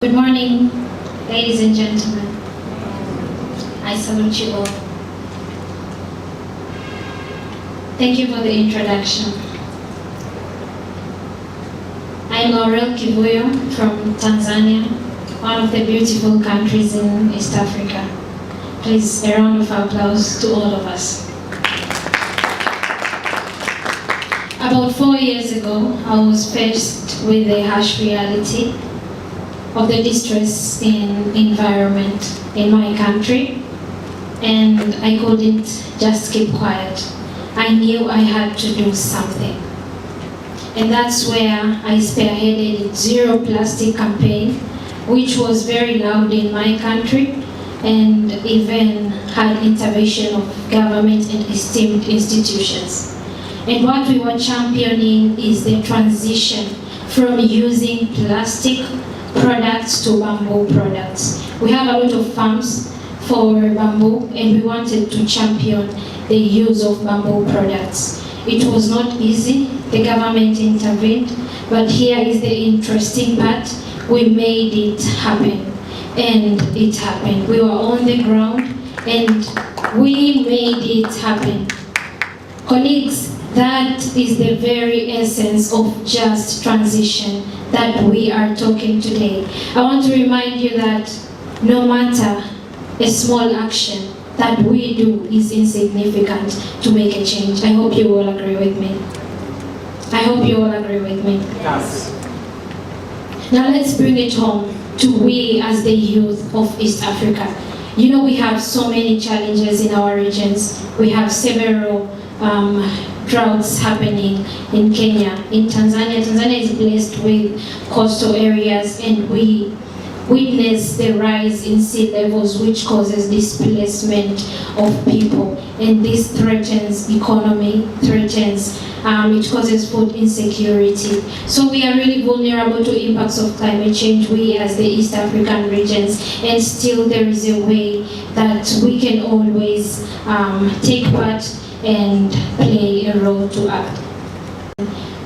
Good morning, ladies and gentlemen. I salute you all. Thank you for the introduction. I'm Laurel Kivuyo from Tanzania, one of the beautiful countries in East Africa. Please, a round of applause to all of us. About 4 years ago, I was faced with the harsh reality of the distress in environment in my country, and I couldn't just keep quiet. I knew I had to do something. And that's where I spearheaded Zero Plastic campaign, which was very loud in my country and even had intervention of government and esteemed institutions. And what we were championing is the transition from using plastic products to bamboo products. We have a lot of farms for bamboo, and we wanted to champion the use of bamboo products. It was not easy, the government intervened, but here is the interesting part. We made it happen, and it happened. We were on the ground, and we made it happen. Colleagues, that is the very essence of just transition that we are talking today. I want to remind you that no matter a small action that we do is insignificant to make a change. I hope you all agree with me. I hope you all agree with me. Yes. Now let's bring it home to we as the youth of East Africa. You know, we have so many challenges in our regions. We have several droughts happening in Kenya, in Tanzania. Tanzania is blessed with coastal areas, and we witness the rise in sea levels, which causes displacement of people, and this threatens economy, it causes food insecurity. So we are really vulnerable to impacts of climate change, we as the East African regions, and still there is a way that we can always take part and play a role to act.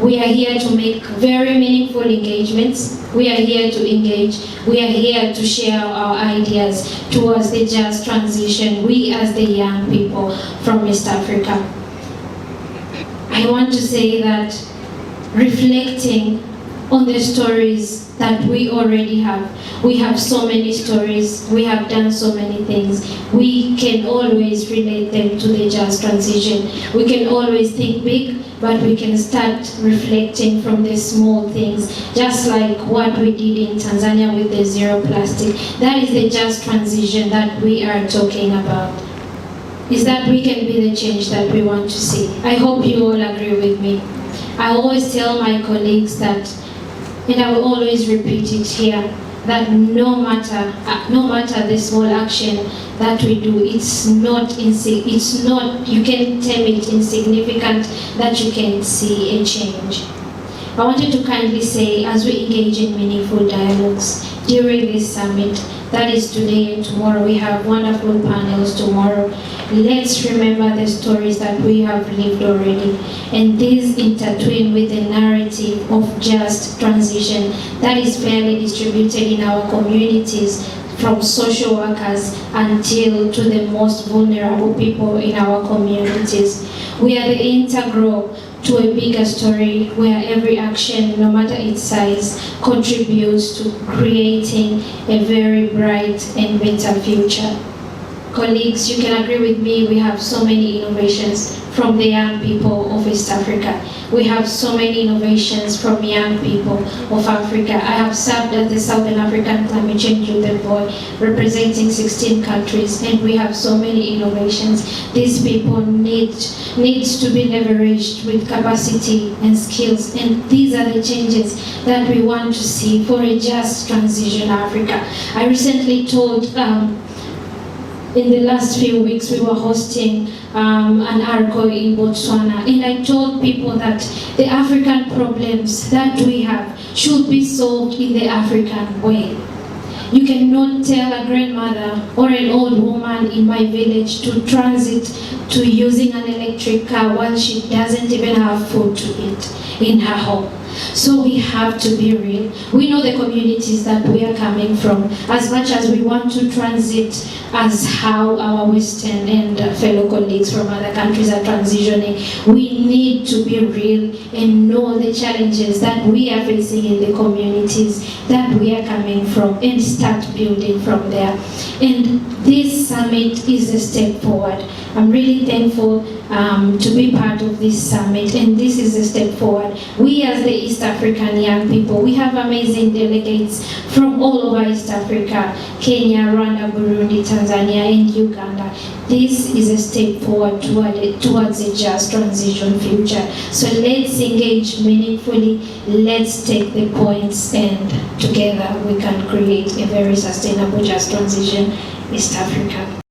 We are here to make very meaningful engagements. We are here to engage. We are here to share our ideas towards the just transition, we as the young people from East Africa. I want to say that reflecting on the stories that we already have. We have so many stories, we have done so many things. We can always relate them to the just transition. We can always think big, but we can start reflecting from the small things, just like what we did in Tanzania with the Zero Plastic. That is the just transition that we are talking about. Is that we can be the change that we want to see. I hope you all agree with me. I always tell my colleagues that, and I will always repeat it here, that no matter the small action that we do, it's not, you can term it insignificant that you can see a change. I wanted to kindly say, as we engage in meaningful dialogues during this summit, that is today and tomorrow, we have wonderful panels tomorrow. Let's remember the stories that we have lived already, and these intertwine with the narrative of just transition that is fairly distributed in our communities, from social workers until to the most vulnerable people in our communities. We are the integral to a bigger story where every action, no matter its size, contributes to creating a very bright and better future. Colleagues, you can agree with me, we have so many innovations from the young people of East Africa. We have so many innovations from young people of Africa. I have served as the Southern African Climate Change Youth Envoy, representing 16 countries, and we have so many innovations. These people needs to be leveraged with capacity and skills, and these are the changes that we want to see for a just transition Africa. I recently told in the last few weeks, we were hosting an ARCO in Botswana, and I told people that the African problems that we have should be solved in the African way. You cannot tell a grandmother or an old woman in my village to transit to using an electric car while she doesn't even have food to eat in her home. So we have to be real. We know the communities that we are coming from. As much as we want to transit as how our Western and fellow colleagues from other countries are transitioning, we need to be real and know the challenges that we are facing in the communities that we are coming from and start building from there. And this summit is a step forward. I'm really thankful to be part of this summit, and this is a step forward. We as the East African young people, we have amazing delegates from all over East Africa, Kenya, Rwanda, Burundi, Tanzania, and Uganda. This is a step forward towards a just transition future. So let's engage meaningfully, let's take the points, and together we can create a very sustainable just transition East Africa.